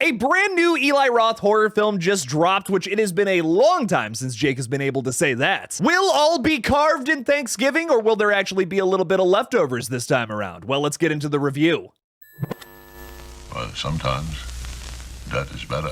A brand new Eli Roth horror film just dropped, which it has been a long time since Jake has been able to say that. Will all be carved in Thanksgiving, or will there actually be a little bit of leftovers this time around? Well, let's get into the review. Well, sometimes that is better.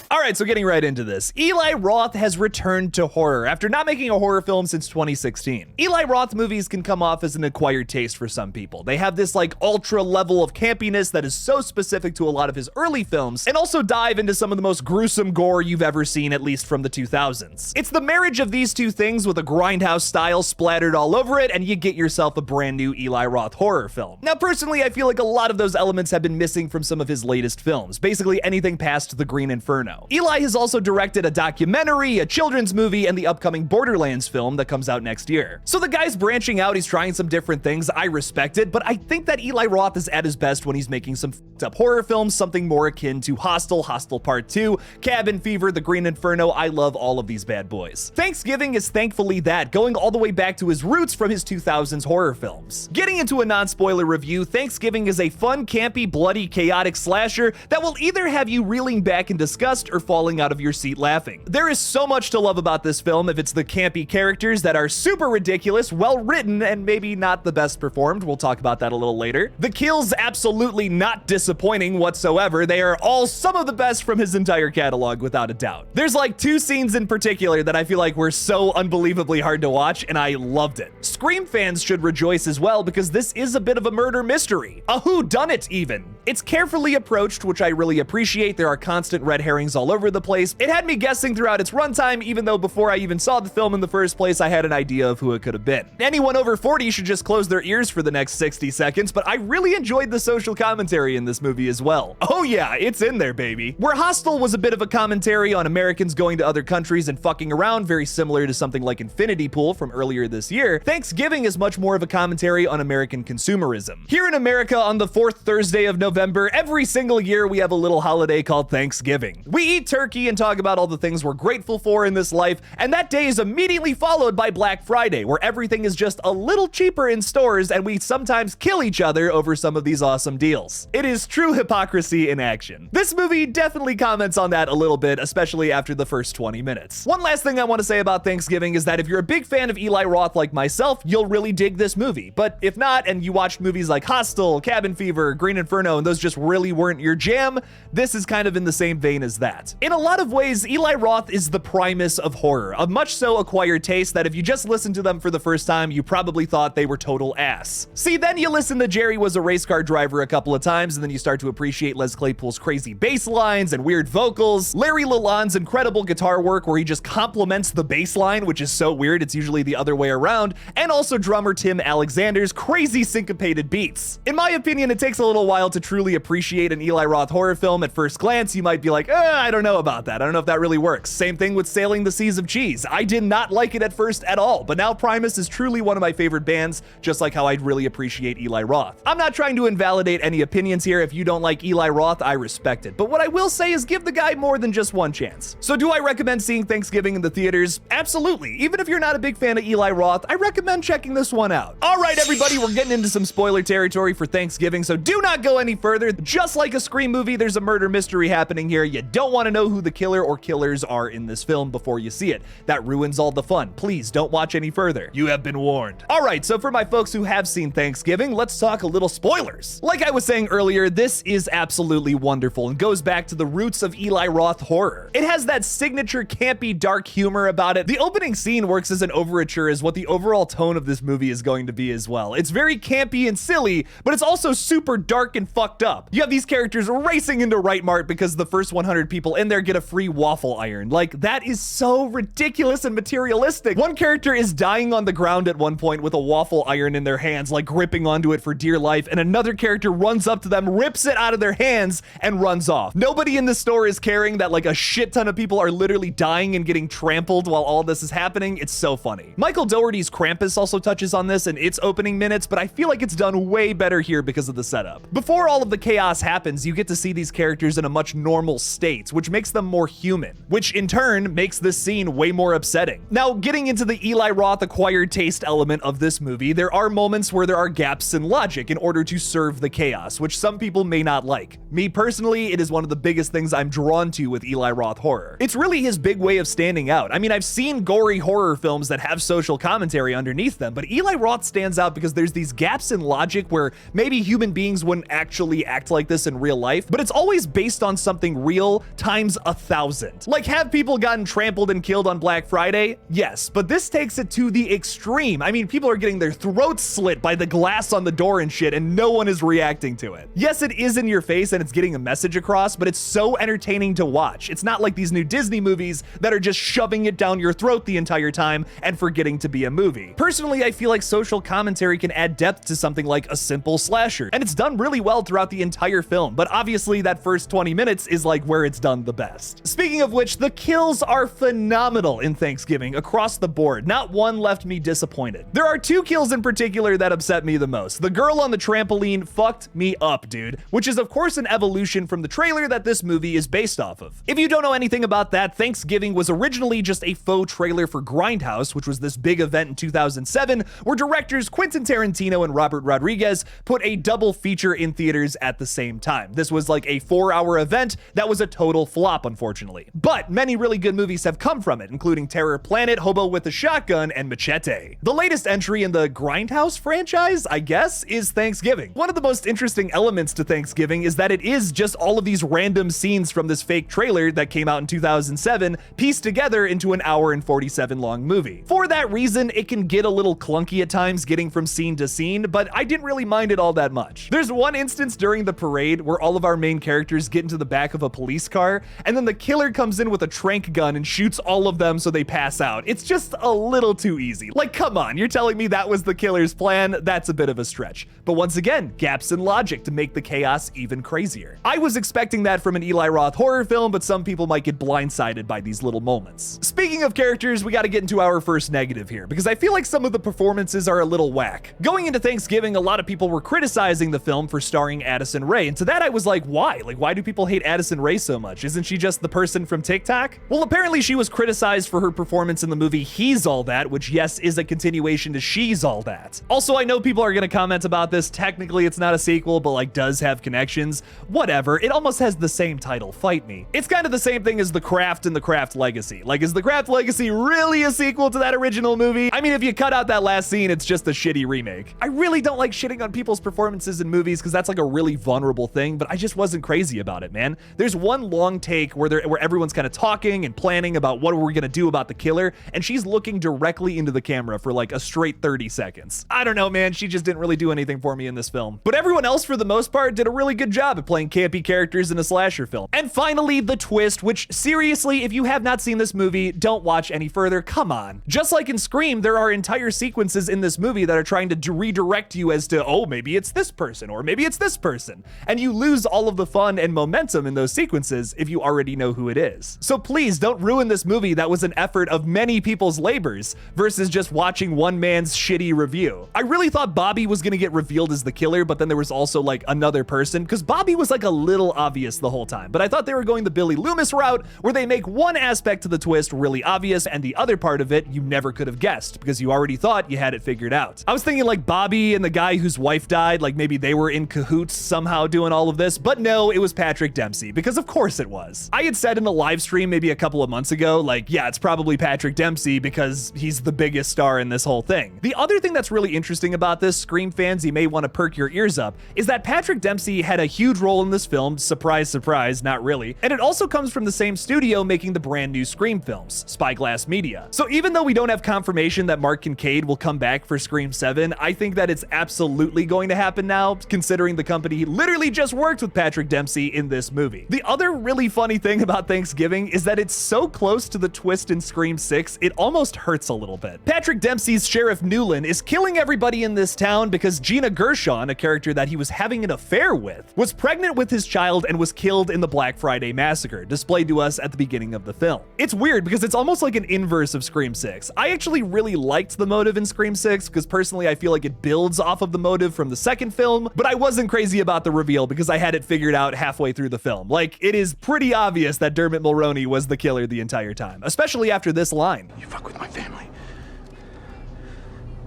Alright, so getting right into this. Eli Roth has returned to horror after not making a horror film since 2016. Eli Roth movies can come off as an acquired taste for some people. They have this ultra level of campiness that is so specific to a lot of his early films, and also dive into some of the most gruesome gore you've ever seen, at least from the 2000s. It's the marriage of these two things with a grindhouse style splattered all over it, and you get yourself a brand new Eli Roth horror film. Now, personally, I feel like a lot of those elements have been missing from some of his latest films, basically anything past The Green Inferno. Eli has also directed a documentary, a children's movie, and the upcoming Borderlands film that comes out next year. So the guy's branching out, he's trying some different things, I respect it, but I think that Eli Roth is at his best when he's making some f***ed up horror films, something more akin to Hostel, Hostel Part 2, Cabin Fever, The Green Inferno. I love all of these bad boys. Thanksgiving is thankfully that, going all the way back to his roots from his 2000s horror films. Getting into a non-spoiler review, Thanksgiving is a fun, campy, bloody, chaotic slasher that will either have you reeling back in disgust or falling out of your seat laughing. There is so much to love about this film if it's the campy characters that are super ridiculous, well written, and maybe not the best performed. We'll talk about that a little later. The kills absolutely not disappointing whatsoever. They are all some of the best from his entire catalog without a doubt. There's two scenes in particular that I feel like were so unbelievably hard to watch, and I loved it. Scream fans should rejoice as well because this is a bit of a murder mystery. A whodunit even. It's carefully approached, which I really appreciate. There are constant red herrings all over the place. It had me guessing throughout its runtime, even though before I even saw the film in the first place, I had an idea of who it could have been. Anyone over 40 should just close their ears for the next 60 seconds, but I really enjoyed the social commentary in this movie as well. Oh yeah, it's in there, baby. Where Hostel was a bit of a commentary on Americans going to other countries and fucking around, very similar to something like Infinity Pool from earlier this year, Thanksgiving is much more of a commentary on American consumerism. Here in America, on the fourth Thursday of November, every single year we have a little holiday called Thanksgiving. We eat turkey and talk about all the things we're grateful for in this life, and that day is immediately followed by Black Friday, where everything is just a little cheaper in stores and we sometimes kill each other over some of these awesome deals. It is true hypocrisy in action. This movie definitely comments on that a little bit, especially after the first 20 minutes. One last thing I want to say about Thanksgiving is that if you're a big fan of Eli Roth like myself, you'll really dig this movie. But if not, and you watched movies like Hostel, Cabin Fever, Green Inferno, and those just really weren't your jam, this is kind of in the same vein as that. In a lot of ways, Eli Roth is the Primus of horror, a much so acquired taste that if you just listened to them for the first time, you probably thought they were total ass. See, then you listen to Jerry Was a Race Car Driver a couple of times, and then you start to appreciate Les Claypool's crazy bass lines and weird vocals, Larry Lalonde's incredible guitar work where he just complements the bass line, which is so weird, it's usually the other way around, and also drummer Tim Alexander's crazy syncopated beats. In my opinion, it takes a little while to truly appreciate an Eli Roth horror film. At first glance, you might be like, I don't know about that. I don't know if that really works. Same thing with Sailing the Seas of Cheese. I did not like it at first at all, but now Primus is truly one of my favorite bands, just like how I really appreciate Eli Roth. I'm not trying to invalidate any opinions here. If you don't like Eli Roth, I respect it. But what I will say is give the guy more than just one chance. So do I recommend seeing Thanksgiving in the theaters? Absolutely. Even if you're not a big fan of Eli Roth, I recommend checking this one out. All right, everybody, we're getting into some spoiler territory for Thanksgiving, so do not go any further. Just like a Scream movie, there's a murder mystery happening here. You don't want to know who the killer or killers are in this film before you see it. That ruins all the fun. Please don't watch any further. You have been warned. All right, so for my folks who have seen Thanksgiving, let's talk a little spoilers. Like I was saying earlier, this is absolutely wonderful and goes back to the roots of Eli Roth horror. It has that signature campy dark humor about it. The opening scene works as an overture as what the overall tone of this movie is going to be as well. It's very campy and silly, but it's also super dark and fucked up. You have these characters racing into Right Mart because the first 100 people in there get a free waffle iron. Like, that is so ridiculous and materialistic. One character is dying on the ground at one point with a waffle iron in their hands, like gripping onto it for dear life, and another character runs up to them, rips it out of their hands, and runs off. Nobody in the store is caring that a shit ton of people are literally dying and getting trampled while all this is happening. It's so funny. Michael Dougherty's Krampus also touches on this in its opening minutes, but I feel like it's done way better here because of the setup. Before all of the chaos happens, you get to see these characters in a much normal state, which makes them more human, which in turn makes this scene way more upsetting. Now, getting into the Eli Roth acquired taste element of this movie, there are moments where there are gaps in logic in order to serve the chaos, which some people may not like. Me personally, it is one of the biggest things I'm drawn to with Eli Roth horror. It's really his big way of standing out. I mean, I've seen gory horror films that have social commentary underneath them, but Eli Roth stands out because there's these gaps in logic where maybe human beings wouldn't actually act like this in real life, but it's always based on something real times 1,000. Like, have people gotten trampled and killed on Black Friday? Yes, but this takes it to the extreme. I mean, people are getting their throats slit by the glass on the door and shit, and no one is reacting to it. Yes, it is in your face and it's getting a message across, but it's so entertaining to watch. It's not like these new Disney movies that are just shoving it down your throat the entire time and forgetting to be a movie. Personally, I feel like social commentary can add depth to something like a simple slasher, and it's done really well throughout the entire film, but obviously that first 20 minutes is like where it's done the best. Speaking of which, the kills are phenomenal in Thanksgiving across the board. Not one left me disappointed. There are two kills in particular that upset me the most. The girl on the trampoline fucked me up, dude, which is of course an evolution from the trailer that this movie is based off of. If you don't know anything about that, Thanksgiving was originally just a faux trailer for Grindhouse, which was this big event in 2007 where directors Quentin Tarantino and Robert Rodriguez put a double feature in theaters at the same time. This was like a 4-hour event that was a total flop, unfortunately. But many really good movies have come from it, including Terror Planet, Hobo with a Shotgun, and Machete. The latest entry in the Grindhouse franchise, I guess, is Thanksgiving. One of the most interesting elements to Thanksgiving is that it is just all of these random scenes from this fake trailer that came out in 2007 pieced together into an hour and 47 long movie. For that reason, it can get a little clunky at times getting from scene to scene, but I didn't really mind it all that much. There's one instance during the parade where all of our main characters get into the back of a police car, and then the killer comes in with a tranq gun and shoots all of them so they pass out. It's just a little too easy. Like, come on, you're telling me that was the killer's plan? That's a bit of a stretch. But once again, gaps in logic to make the chaos even crazier. I was expecting that from an Eli Roth horror film, but some people might get blindsided by these little moments. Speaking of characters, we gotta get into our first negative here, because I feel like some of the performances are a little whack. Going into Thanksgiving, a lot of people were criticizing the film for starring Addison Rae, and to that I was like, why? Like, why do people hate Addison Rae so much? Isn't she just the person from TikTok? Well, apparently she was criticized for her performance in the movie He's All That, which yes, is a continuation to She's All That. Also, I know people are gonna comment about this. Technically, it's not a sequel, but like does have connections. Whatever, it almost has the same title, Fight Me. It's kind of the same thing as The Craft and The Craft Legacy. Like, is The Craft Legacy really a sequel to that original movie? I mean, if you cut out that last scene, it's just a shitty remake. I really don't like shitting on people's performances in movies because that's like a really vulnerable thing, but I just wasn't crazy about it, man. There's one long take where everyone's kind of talking and planning about what we're gonna do about the killer, and she's looking directly into the camera for like a straight 30 seconds. I don't know, man, she just didn't really do anything for me in this film. But everyone else, for the most part, did a really good job at playing campy characters in a slasher film. And finally, the twist, which seriously, if you have not seen this movie, don't watch any further, come on. Just like in Scream, there are entire sequences in this movie that are trying to redirect you as to, oh, maybe it's this person, or maybe it's this person. And you lose all of the fun and momentum in those sequences if you already know who it is. So please don't ruin this movie that was an effort of many people's labors versus just watching one man's shitty review. I really thought Bobby was gonna get revealed as the killer, but then there was also like another person, because Bobby was like a little obvious the whole time. But I thought they were going the Billy Loomis route, where they make one aspect to the twist really obvious and the other part of it you never could have guessed because you already thought you had it figured out. I was thinking like Bobby and the guy whose wife died, like maybe they were in cahoots somehow doing all of this, but no, it was Patrick Dempsey, because of course it was. I had said in a live stream maybe a couple of months ago, like, yeah, it's probably Patrick Dempsey because he's the biggest star in this whole thing. The other thing that's really interesting about this, Scream fans, you may want to perk your ears up, is that Patrick Dempsey had a huge role in this film, surprise, surprise, not really, and it also comes from the same studio making the brand new Scream films, Spyglass Media. So even though we don't have confirmation that Mark Kincaid will come back for Scream 7, I think that it's absolutely going to happen now, considering the company literally just worked with Patrick Dempsey in this movie. The other really funny thing about Thanksgiving is that it's so close to the twist in Scream 6, it almost hurts a little bit. Patrick Dempsey's Sheriff Newlin is killing everybody in this town because Gina Gershon, a character that he was having an affair with, was pregnant with his child and was killed in the Black Friday massacre, displayed to us at the beginning of the film. It's weird because it's almost like an inverse of Scream 6. I actually really liked the motive in Scream 6 because personally I feel like it builds off of the motive from the second film, but I wasn't crazy about the reveal because I had it figured out halfway through the film. Like, it is pretty obvious that Dermot Mulroney was the killer the entire time, especially after this line. You fuck with my family,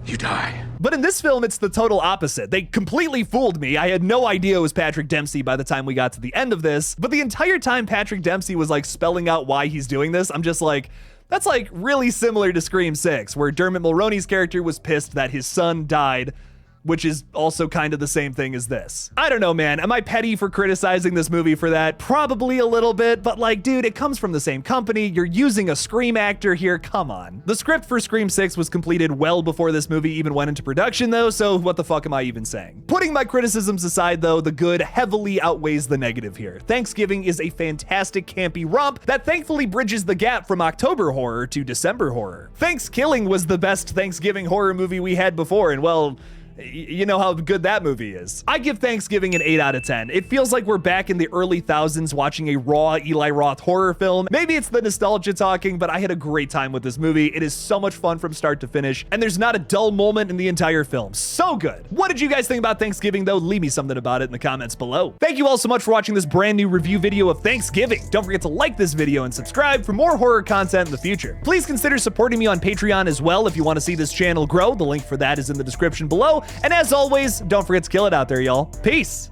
you die. But in this film, it's the total opposite. They completely fooled me. I had no idea it was Patrick Dempsey by the time we got to the end of this, but the entire time Patrick Dempsey was like spelling out why he's doing this, I'm just like, that's like really similar to Scream 6, where Dermot Mulroney's character was pissed that his son died, which is also kind of the same thing as this. I don't know, man. Am I petty for criticizing this movie for that? Probably a little bit, but like, dude, it comes from the same company. You're using a Scream actor here. Come on. The script for Scream 6 was completed well before this movie even went into production, though, so what the fuck am I even saying? Putting my criticisms aside, though, the good heavily outweighs the negative here. Thanksgiving is a fantastic campy romp that thankfully bridges the gap from October horror to December horror. Thanksgiving was the best Thanksgiving horror movie we had before, and well, you know how good that movie is. I give Thanksgiving an 8 out of 10. It feels like we're back in the early thousands watching a raw Eli Roth horror film. Maybe it's the nostalgia talking, but I had a great time with this movie. It is so much fun from start to finish, and there's not a dull moment in the entire film. So good. What did you guys think about Thanksgiving, though? Leave me something about it in the comments below. Thank you all so much for watching this brand new review video of Thanksgiving. Don't forget to like this video and subscribe for more horror content in the future. Please consider supporting me on Patreon as well if you want to see this channel grow. The link for that is in the description below. And as always, don't forget to kill it out there, y'all. Peace.